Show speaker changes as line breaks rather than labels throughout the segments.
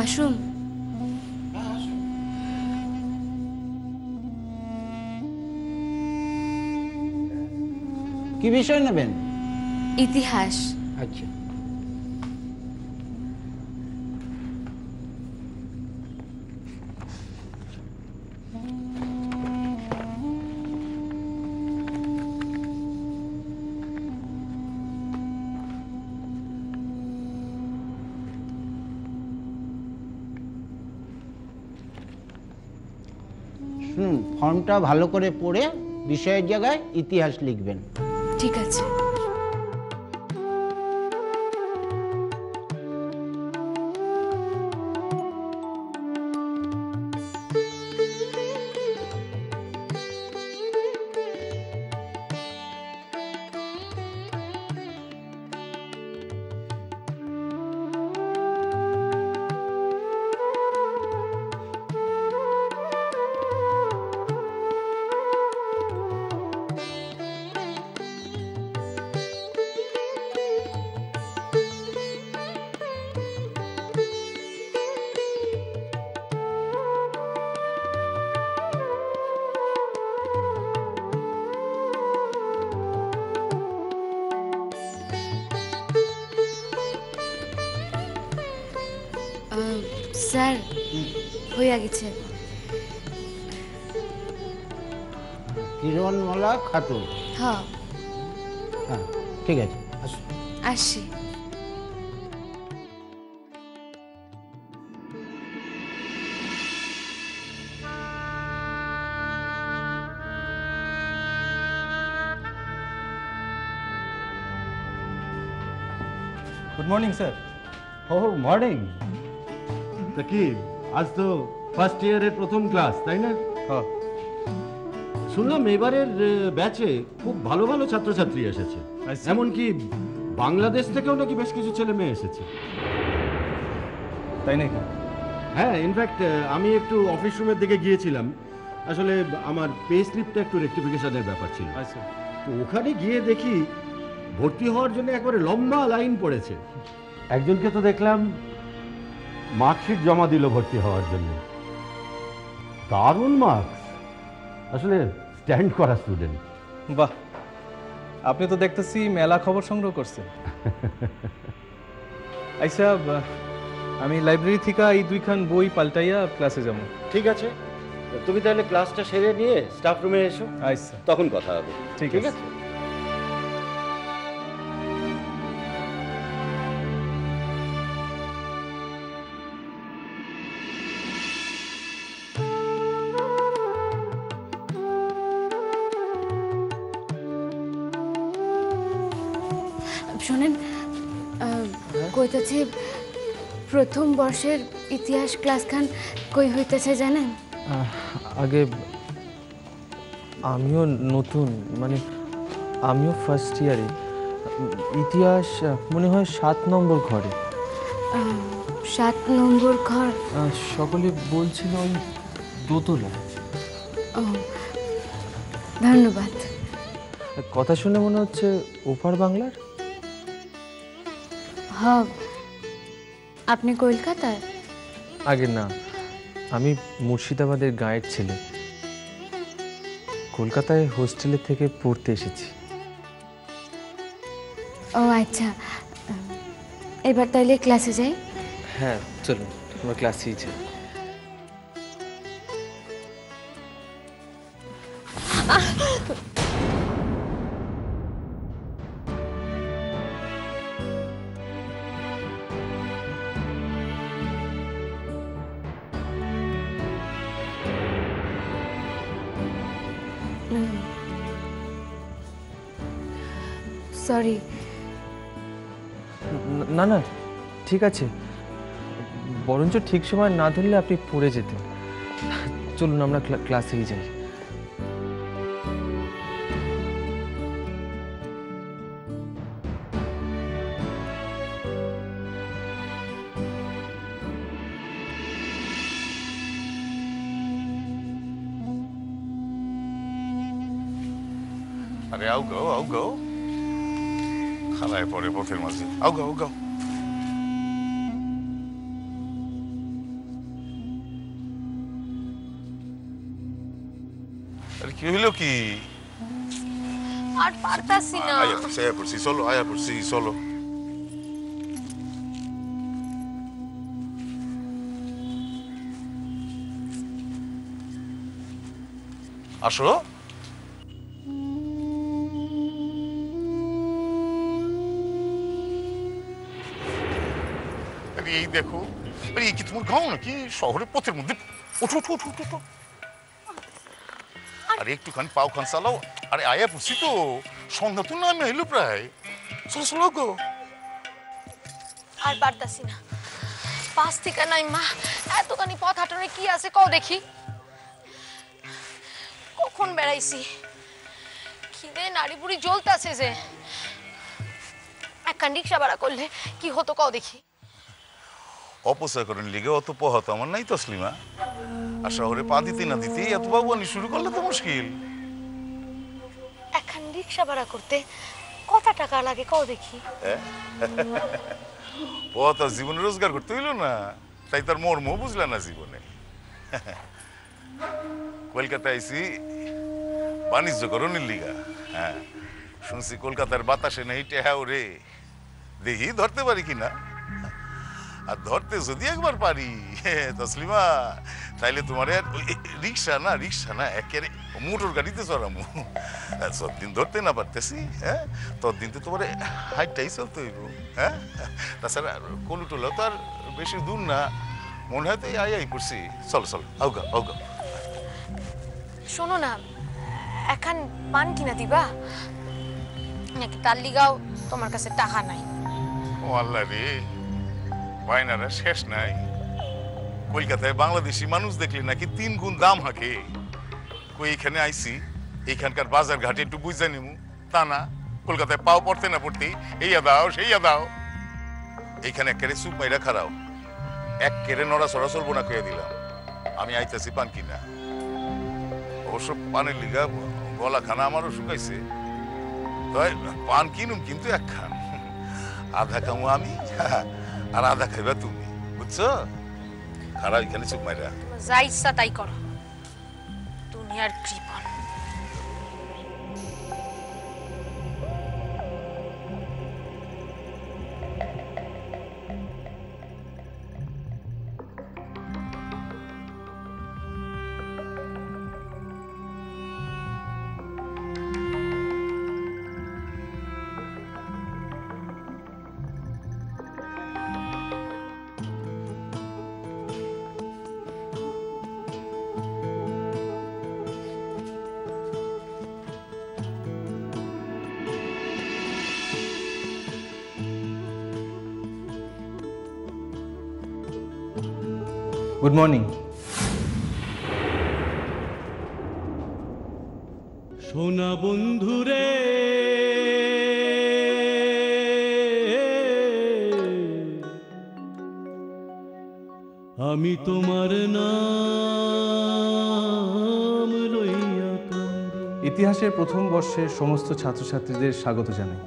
আসুন।
কি বিষয় নেবেন?
ইতিহাস।
আচ্ছা, শুনুন, ফর্মটা ভালো করে পড়ে বিষয়ের জায়গায় ইতিহাস লিখবেন।
ঠিক আছে। স্যার, হয়ে গেছে।
কিরণমালা খাতুন।
হ্যাঁ,
হ্যাঁ, ঠিক আছে, আসুন।
আসি।
Good morning sir.
ও মর্নিং। তা কি আজ তো ফার্স্ট ইয়ারের প্রথম ক্লাস, তাই না?
হ্যাঁ।
শুনলাম এবারের ব্যাচে খুব ভালো ভালো ছাত্রছাত্রী এসেছে, এমনকি বাংলাদেশ থেকেও নাকি বেশ কিছু ছেলে মেয়ে এসেছে।
তাই নাকি?
হ্যাঁ, ইনফ্যাক্ট আমি একটু অফিস রুমের দিকে গিয়েছিলাম, আসলে আমার পে স্লিপটা একটু রেক্টিফিকেশনের ব্যাপার ছিল।
আচ্ছা।
তো ওখানে গিয়ে দেখি ভর্তি হওয়ার জন্য একবারে লম্বা লাইন পড়েছে। একজনকে তো দেখলাম মার্কশিট জমা দিল ভর্তি হওয়ার জন্য। দারুণ মার্কস, আসলে স্ট্যান্ড করা স্টুডেন্ট।
বাহ, আপনি তো দেখতেছি মেলা খবর সংগ্রহ করছেন। আচ্ছা, আমি লাইব্রেরি থেকে এই দুইখান বই পাল্টাইয়া ক্লাসে যাব।
ঠিক আছে, তুমি তাহলে ক্লাসটা সেরে নিয়ে স্টাফ রুমে এসো,
আচ্ছা
তখন কথা হবে।
ঠিক আছে।
শোনেন, কইতাছি প্রথম বর্ষের ইতিহাস ক্লাস খান কই হইতেছে জানেন?
আগে আমিও নতুন, মানে আমিও ফার্স্ট ইয়ারে। ইতিহাস মনে হয় 7 নম্বর ঘরে।
7 নম্বর ঘর?
সকলে বলছিল ওই দোতলায়।
ও, ধন্যবাদ।
কথা শুনে মনে হচ্ছে ওপার বাংলার।
হ্যাঁ, আপনি কলকাতায়?
আগে না, আমি মুর্শিদাবাদের গাঁয়ের ছেলে, কলকাতায় হোস্টেলে থেকে পড়তে এসেছি।
ও আচ্ছা, এবার তাইলে ক্লাসে যাই।
হ্যাঁ চলুন, আমরা ক্লাসেই যাই।
সরি।
না না, ঠিক আছে, বরঞ্চ ঠিক সময় না ধরলে আপনি পড়ে যেতেন। চলুন আমরা ক্লাসেই যাই।
আরে আও গো খালায় পরে পথের মাঝে, আও গো। কি হইলো কি?
আর পারতাছি না।
আয়া পড়ছি, চলো, আয়া পড়ছি, চলো। আসো। এই দেখো, এই কি তোমার গাঁও নাকি শহরের পথের মধ্যে? ওঠো ওঠো ওঠো ওঠো। আরে একটুখানি পাও খান চালাও। আরে আয়া পড়ছি তো, সন্ধ্যা তো নামে এলো প্রায়। চলো চলো গো।
আর পারতাছি না। পাঁচ থেকে নাই মা, এতখানি পথ হাঁটানোর কি আছে কও দেখি। কখন বেড়াইছি, খিদে নাড়ি বুড়ি জ্বলতাছে যে। একখান রিক্সা ভাড়া করলে কি হতো কও দেখি।
অপচয় করেন লিগে অত পহত আমার নাই তসলিমা। আর শহরে পা দিতে না দিতে এত বাবুয়ানি শুরু করলে তো মুশকিল।
একখান রিক্সা ভাড়া করতে কত টাকা লাগে কও দেখি।
পথ আর জীবনে রোজগার করতে হইলো না, তাই তার মর্ম বুঝলা না জীবনে। কলকাতায় আইসি বাণিজ্য করণের লিগা। হ্যাঁ, শুনছি কলকাতার বাতাসে নেই টেহা ওরে, দেখি ধরতে পারি কিনা। আর ধরতে যদি একবার পারি তসলিমা, তাইলে তোমার রিক্সা না একেবারে মোটর গাড়িতে চড়ামু। সবদিন ধরতে না পারতেছি, হ্যাঁ, ততদিন তো তোমার হাইটটাই চলতে হইব। হ্যাঁ, তাছাড়া কলুটোলা তো আর বেশি দূর না, মনে হয় তো আই করছি। চলো চলো, আউগা আউগা।
শোনো না, এখন পান কিনা দিবা নাকি? তার লিগাও তোমার কাছে টাকা নাই।
ও আল্লাহ রে, বায়নারা শেষ নাই। কলকাতায় বাংলাদেশি মানুষ দেখলে নাকি 3 গুণ দাম হাঁকে। কই এখানে আইসি, এখানকার বাজার ঘাটে একটু বুঝে নিমু, তা না। কলকাতায় পাও পড়তে না পড়তেই এইয়া দাও সেইয়া দাও। এইখানে একেবারে সুপ মাইরা খারাও, একেবারে নড়াচড়া চলবো না কয়ে দিলাম। আমি আইতাছি পান কিনা। অবশ্য পানের লিগা গলা খানা আমারও শুকাইছে, তাই পান কিনুম কিন্তু একখান। আধা খামু আমি আর আধা খাইবা তুমি, বুঝছো? খারাপ এখানে চুপ মাইরা।
যা ইচ্ছা তাই করো, দুনিয়ার কৃপণ।
Good morning.
সোনা বন্ধুরে আমি তোমার নাম লইয়া কান্দি।
ইতিহাসের প্রথম বর্ষের সমস্ত ছাত্রছাত্রীদের স্বাগত জানাই।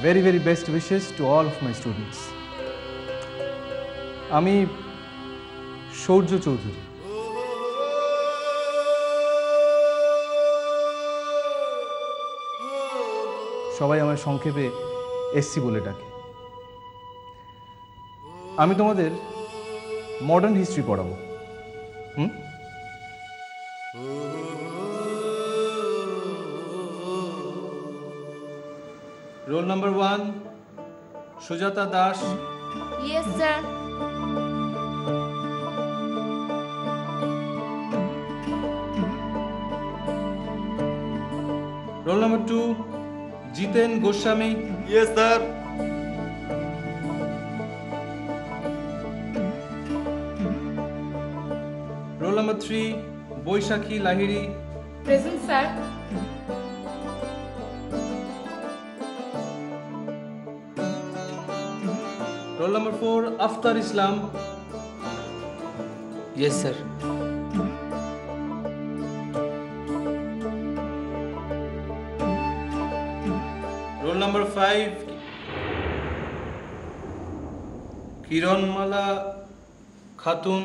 Very very best wishes to all of my students. আমি সৌর্য চৌধুরী। সবাই আমার সংক্ষেপে এসসি বলে ডাকে। আমি তোমাদের মডার্ন হিস্ট্রি পড়াবো। Roll number 1 Sujata Das.
Yes sir.
Roll number 2 Jiten Goswami.
Yes sir.
Roll number 3 Baishakhi Lahiri.
Present sir.
Roll number 4 Aftar Islam.
Yes sir.
Roll number 5 Kiranmala Khatun.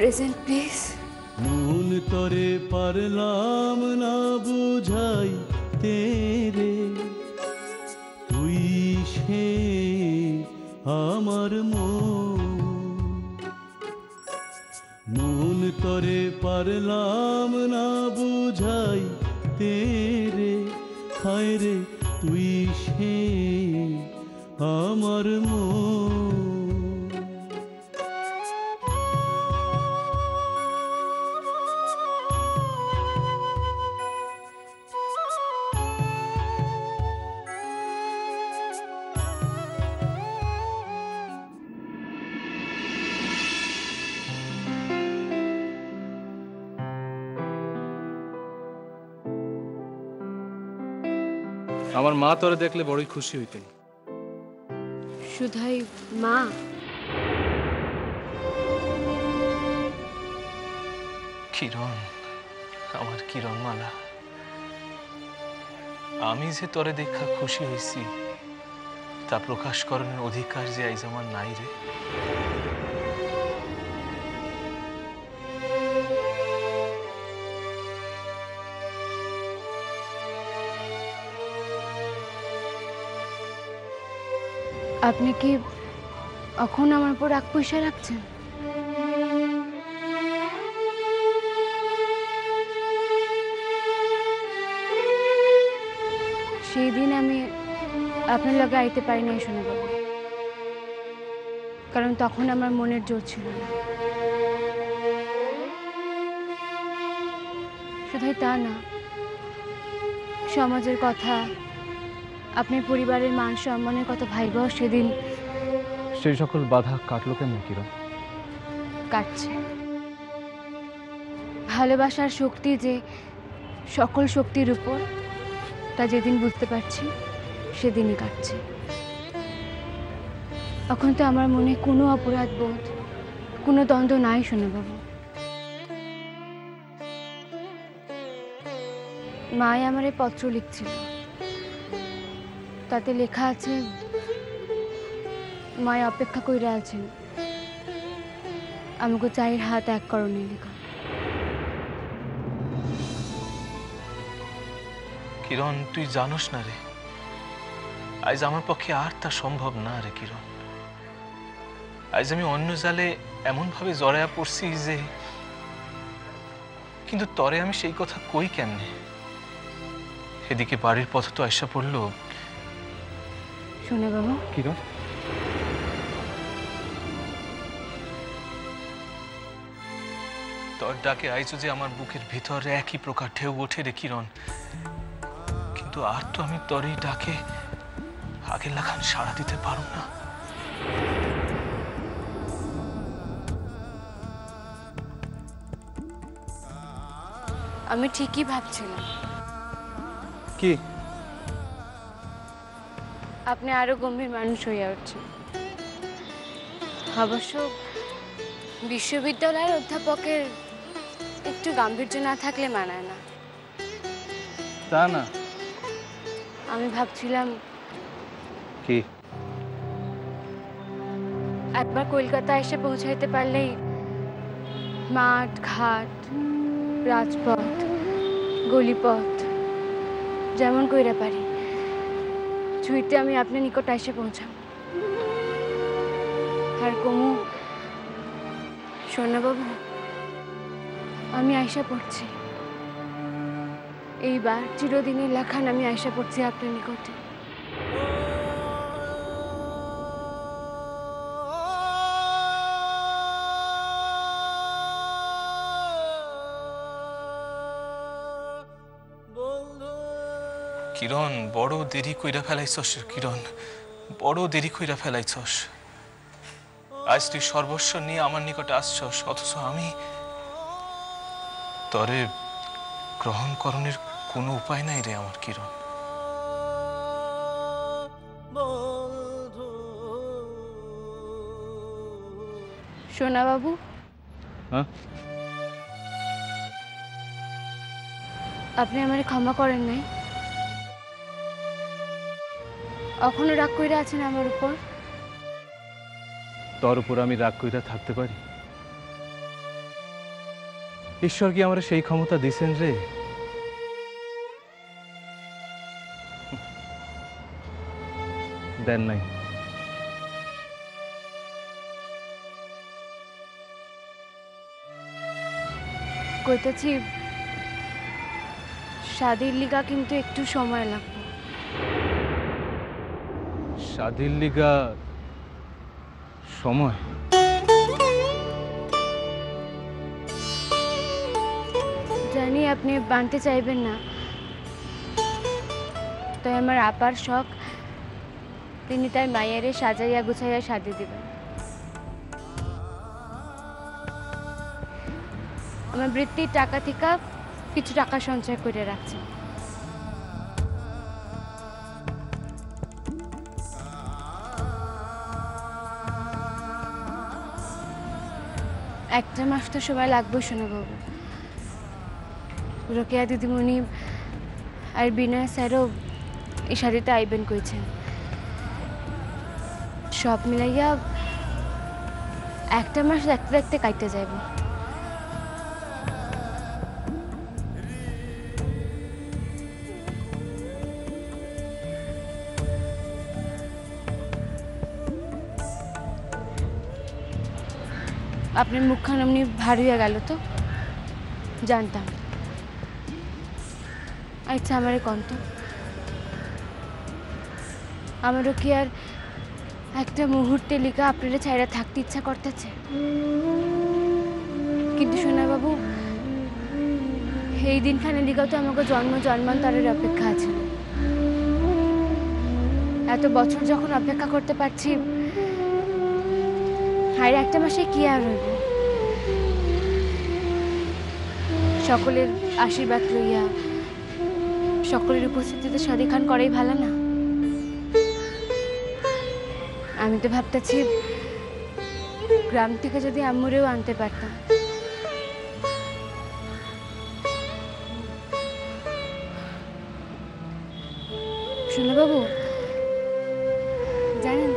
Present please.
মন তরে পারলাম না বুঝাই তেরে, তুই সে আমার মন তরে পারলাম না বুঝাই তেরে, হায় রে তুই সে আমার
আমার মা তোরে দেখলে বড়ই খুশি হইতেন।
শুধাই মা?
কিরণ, আমার কিরণ মালা, আমি যে তোরে দেখা খুশি হয়েছি তা প্রকাশ করার অধিকার যে আইজ আমার নাই রে।
আপনি কি এখন আমার উপর রাগ পয়সা রাখছেন? সেই দিন আমি আপনার লগে আইতে পারি নাই শোনা বাবু, কারণ তখন আমার মনের জোর ছিল না। শুধুই তা না, সমাজের কথা, আপনার পরিবারের মান সম্মানের কথা ভাইবাও সেদিন
সেই সকল বাধা কাটলো কেমন কিরণ?
কাটছে। ভালোবাসার শক্তি যে সকল শক্তির উপর, তা যেদিন বুঝতে পারছি সেদিনই কাটছে। এখন তো আমার মনে কোনো অপরাধ বোধ, কোনো দ্বন্দ্ব নাই শোনা বাবু। মাই আমার এই পত্র লিখছিল, তাতে লেখা আছে মায় অপেক্ষা কইরা আছেন আমাকে চায়ের হাত এক করণে লেখা।
কিরণ, তুই জানোস না রে, আজ আমার পক্ষে আর তা সম্ভব না রে কিরণ। আজ আমি অন্য জালে এমন ভাবে জড়ায়া পড়ছি যে, কিন্তু তরে আমি সেই কথা কই কেমনে? এদিকে বাড়ির পথ তো আইসা পড়লো।
শুনে বাবু,
কিরণ, তোর ডাকে আইছো যে আমার বুকের ভিতরে একই প্রকার ঢেউ ওঠে রে কিরণ, কিন্তু আর তো আমি তোর এই ডাকে আগের লাখান সাড়া দিতে পারো না।
আমি ঠিকই ভাবছিলাম
কি
আপনি আরো গম্ভীর মানুষ হইয়া উঠছেন। অবশ্য বিশ্ববিদ্যালয়ের অধ্যাপকের একটু গাম্ভীর্য না থাকলে মানায় না।
তা না,
আমি ভাবছিলাম
কি
একবার কলকাতা এসে পৌঁছাইতে পারলেই মাঠ ঘাট, রাজপথ, গলিপথ যেমন কইরা পারি ছুঁইতে আমি আপনার নিকট এসে পৌঁছাব। আর কমু, সোনাবাবু, আমি আয়সা পড়ছি, এইবার চিরদিনের লেখান আমি আয়সা পড়ছি আপনার নিকটে।
কিরণ, বড় দেরি কইরা ফেলাইছস কিরণ, বড় দেরি কইরা ফেলাইছস। আজ তুই সর্বস্ব নিয়ে আমার নিকটে আসছস, অথচ আমি তরে গ্রহণ করণের কোনো উপায় নাই রে আমার কিরণ।
সোনা বাবু,
হ্যাঁ,
আপনি আমারে ক্ষমা করেন নাই? এখনো রাগ কইরা আছেন আমার উপর?
তোর উপর আমি রাগ কইরা থাকতে পারি?
ঈশ্বর কি আমার সেই ক্ষমতা দিছেন রে? দেন নাই।
কইতেছি শাদির লিগা কিন্তু একটু সময় লাগবে।
শাদির লিগা সময়?
জানি আপনি বানতে চাইবেন না, তাই আমার আপার শখ তিনি তার মায়েরে সাজাইয়া গুছাইয়া শাদি দিবেন। আমার বৃত্তির টাকা থেকে কিছু টাকা সঞ্চয় করে রাখছেন। একটা মাস তো সময় লাগবে শোনা বাবু। রোকেয়া দিদিমণি আর বিনয় স্যারও এই শাদিতে আইবেন কইছেন। সব মিলাইয়া একটা মাস দেখতে দেখতে কাটতে যাইব। আপনার মুখখান এমনি ভার হইয়া গেল তো জানতাম। আচ্ছা আমারে কন্ত, আমারও কি আর একটা মুহূর্তে লিখা আপনারা ছাইরা থাকতে ইচ্ছা করতেছে? কিন্তু সোনা বাবু, এই দিনখানে লিখা তো আমাকে জন্ম জন্মান্তরের অপেক্ষা আছে। এত বছর যখন অপেক্ষা করতে পারছি, আর একটা মাসে কি আর হইব? সকলের আশীর্বাদ লইয়া সকলের উপস্থিতিতে শাদী খান করাই ভালো না? আমি তো ভাবতেছি গ্রাম থেকে যদি আম্মুরেও আনতে পারতাম। শুনলে বাবু, জানেন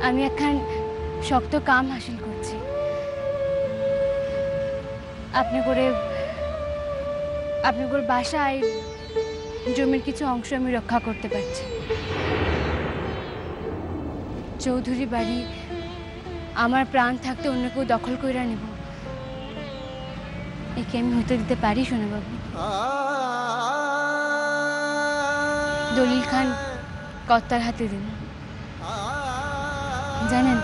আমি একখান শক্ত কাম হাসিল করছি। আপনি করে বাসায় জমির কিছু অংশ আমি রক্ষা করতে পারছি। চৌধুরী বাড়ি আমার প্রাণ থাকতে অন্য কেউ দখল করে নেব, একে আমি হতে দিতে পারি শোনা বাবু? দলিল খান কর্তার হাতে দিন। জানেন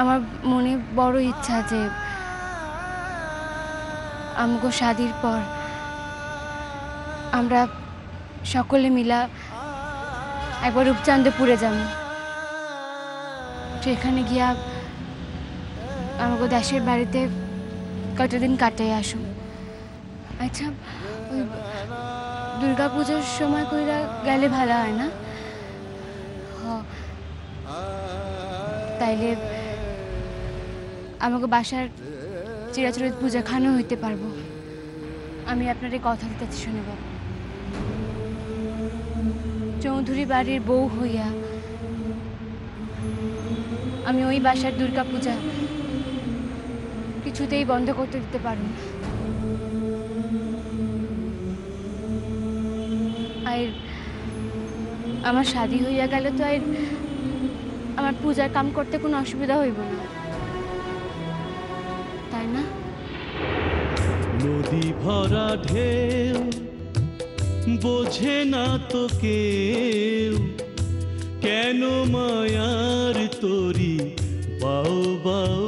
আমার মনে বড় ইচ্ছা যে আমগো শাদির পর আমরা সকলে মিলা একবার রূপচাঁদপুরে যাব। সেখানে গিয়া আমগো দেশের বাড়িতে কতদিন কাটাই আসুন। আচ্ছা, ওই দুর্গাপূজার সময় কইরা গেলে ভালো হয় না? তাইলে আমাকে বাসার চিরাচরিত পূজা খানো হইতে পারবো। আমি আপনার এই কথা দিতেছি শুনে বাবু। চৌধুরী বাড়ির বউ হইয়া আমি ওই বাসার দুর্গা পূজা কিছুতেই বন্ধ করতে দিতে পারব না। আর আমার শাদী হইয়া গেল তো আর আমার পূজার কাম করতে কোনো অসুবিধা হইব না, তাই না?
নদী ভরা ঢেউ বোঝে না তো কেউ, কেন মায়ার তরি বাও বাও